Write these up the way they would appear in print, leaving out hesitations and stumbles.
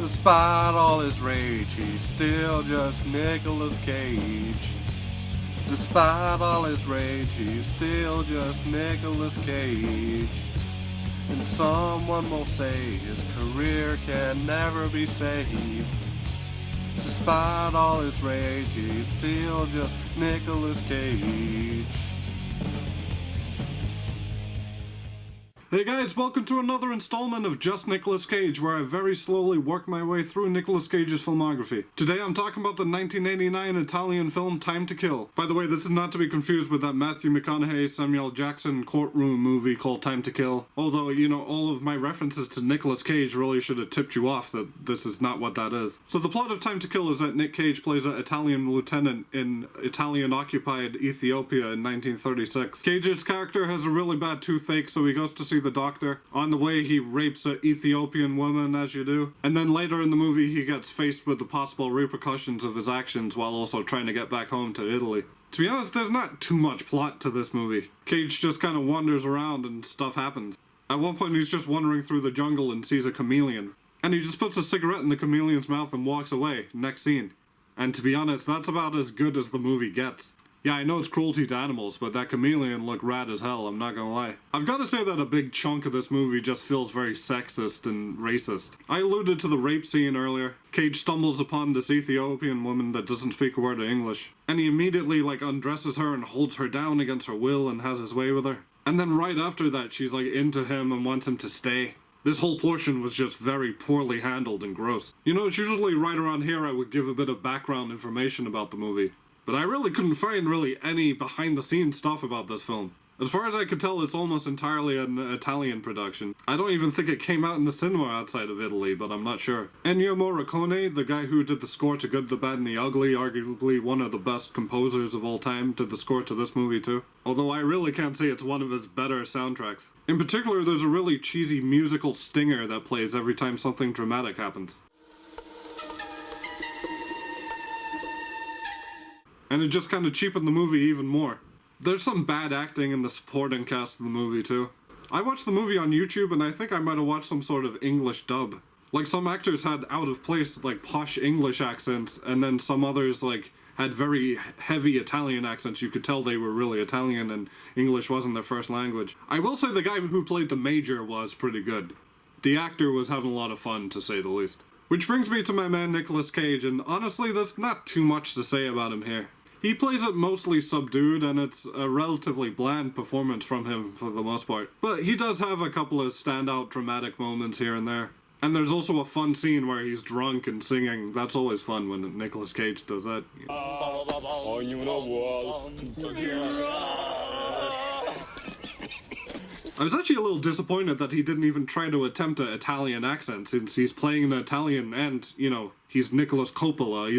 Despite all his rage, he's still just Nicolas Cage. Despite all his rage, he's still just Nicolas Cage. And someone will say his career can never be saved. Despite all his rage, he's still just Nicolas Cage. Hey guys, welcome to another installment of Just Nicolas Cage, where I very slowly work my way through Nicolas Cage's filmography. Today I'm talking about the 1989 Italian film Time to Kill. By the way, this is not to be confused with that Matthew McConaughey, Samuel Jackson courtroom movie called Time to Kill. Although, you know, all of my references to Nicolas Cage really should have tipped you off that this is not what that is. So the plot of Time to Kill is that Nick Cage plays an Italian lieutenant in Italian-occupied Ethiopia in 1936. Cage's character has a really bad toothache, so he goes to see the doctor. On the way, he rapes an Ethiopian woman, as you do. And then later in the movie, he gets faced with the possible repercussions of his actions while also trying to get back home to Italy. To be honest, there's not too much plot to this movie. Cage just kind of wanders around and stuff happens. At one point, he's just wandering through the jungle and sees a chameleon. And he just puts a cigarette in the chameleon's mouth and walks away. Next scene. And to be honest, that's about as good as the movie gets. Yeah, I know it's cruelty to animals, but that chameleon looked rad as hell, I'm not gonna lie. I've gotta say that a big chunk of this movie just feels very sexist and racist. I alluded to the rape scene earlier. Cage stumbles upon this Ethiopian woman that doesn't speak a word of English. And he immediately, undresses her and holds her down against her will and has his way with her. And then right after that, she's, into him and wants him to stay. This whole portion was just very poorly handled and gross. You know, it's usually right around here I would give a bit of background information about the movie. But I really couldn't find any behind-the-scenes stuff about this film. As far as I could tell, it's almost entirely an Italian production. I don't even think it came out in the cinema outside of Italy, but I'm not sure. Ennio Morricone, the guy who did the score to Good, the Bad, and the Ugly, arguably one of the best composers of all time, did the score to this movie too. Although I really can't say it's one of his better soundtracks. In particular, there's a really cheesy musical stinger that plays every time something dramatic happens. And it just kind of cheapened the movie even more. There's some bad acting in the supporting cast of the movie too. I watched the movie on YouTube and I think I might have watched some sort of English dub. Some actors had out of place, posh English accents, and then some others, had very heavy Italian accents. You could tell they were really Italian and English wasn't their first language. I will say the guy who played the Major was pretty good. The actor was having a lot of fun, to say the least. Which brings me to my man Nicolas Cage, and honestly, there's not too much to say about him here. He plays it mostly subdued, and it's a relatively bland performance from him for the most part. But he does have a couple of standout dramatic moments here and there. And there's also a fun scene where he's drunk and singing. That's always fun when Nicolas Cage does that. I was actually a little disappointed that he didn't even try to attempt an Italian accent, since he's playing an Italian and, he's Nicolas Coppola.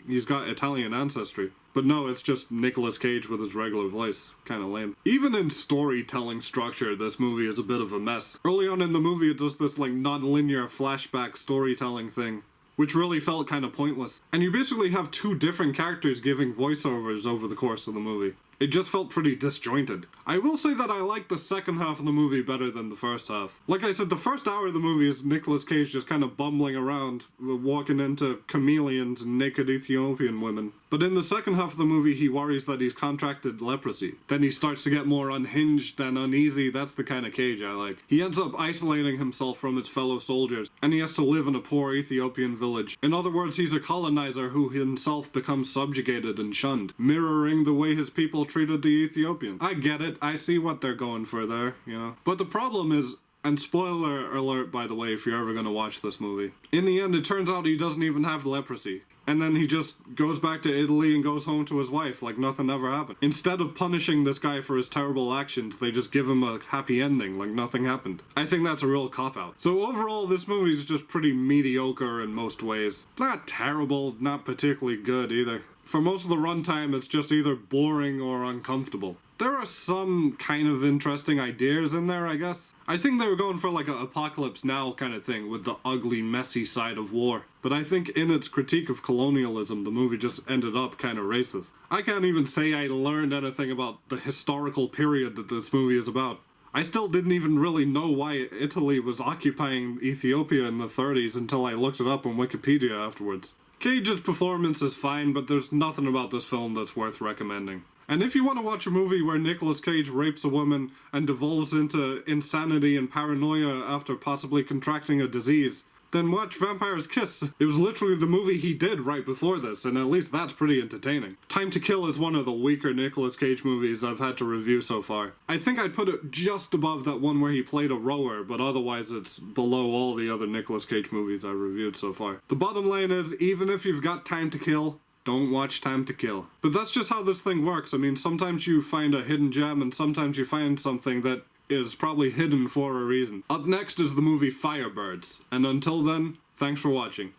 He's got Italian ancestry. But no, it's just Nicolas Cage with his regular voice. Kinda lame. Even in storytelling structure, this movie is a bit of a mess. Early on in the movie, it does this, non-linear flashback storytelling thing, which really felt kinda pointless. And you basically have two different characters giving voiceovers over the course of the movie. It just felt pretty disjointed. I will say that I like the second half of the movie better than the first half. Like I said, the first hour of the movie is Nicolas Cage just kind of bumbling around, walking into chameleons and naked Ethiopian women. But in the second half of the movie, he worries that he's contracted leprosy. Then he starts to get more unhinged and uneasy. That's the kind of Cage I like. He ends up isolating himself from his fellow soldiers, and he has to live in a poor Ethiopian village. In other words, he's a colonizer who himself becomes subjugated and shunned, mirroring the way his people treated the Ethiopians. I get it. I see what they're going for there, But the problem is, and spoiler alert, by the way, if you're ever going to watch this movie, in the end, it turns out he doesn't even have leprosy. And then he just goes back to Italy and goes home to his wife like nothing ever happened. Instead of punishing this guy for his terrible actions, they just give him a happy ending like nothing happened. I think that's a real cop-out. So overall, this movie is just pretty mediocre in most ways. Not terrible, not particularly good either. For most of the runtime, it's just either boring or uncomfortable. There are some kind of interesting ideas in there, I guess. I think they were going for an Apocalypse Now kind of thing with the ugly, messy side of war. But I think in its critique of colonialism, the movie just ended up kind of racist. I can't even say I learned anything about the historical period that this movie is about. I still didn't even really know why Italy was occupying Ethiopia in the 30s until I looked it up on Wikipedia afterwards. Cage's performance is fine, but there's nothing about this film that's worth recommending. And if you want to watch a movie where Nicolas Cage rapes a woman and devolves into insanity and paranoia after possibly contracting a disease, then watch Vampire's Kiss. It was literally the movie he did right before this, and at least that's pretty entertaining. Time to Kill is one of the weaker Nicolas Cage movies I've had to review so far. I think I'd put it just above that one where he played a rower, but otherwise it's below all the other Nicolas Cage movies I've reviewed so far. The bottom line is, even if you've got time to kill, don't watch Time to Kill. But that's just how this thing works. I mean, sometimes you find a hidden gem, and sometimes you find something that is probably hidden for a reason. Up next is the movie Firebirds, and until then, thanks for watching.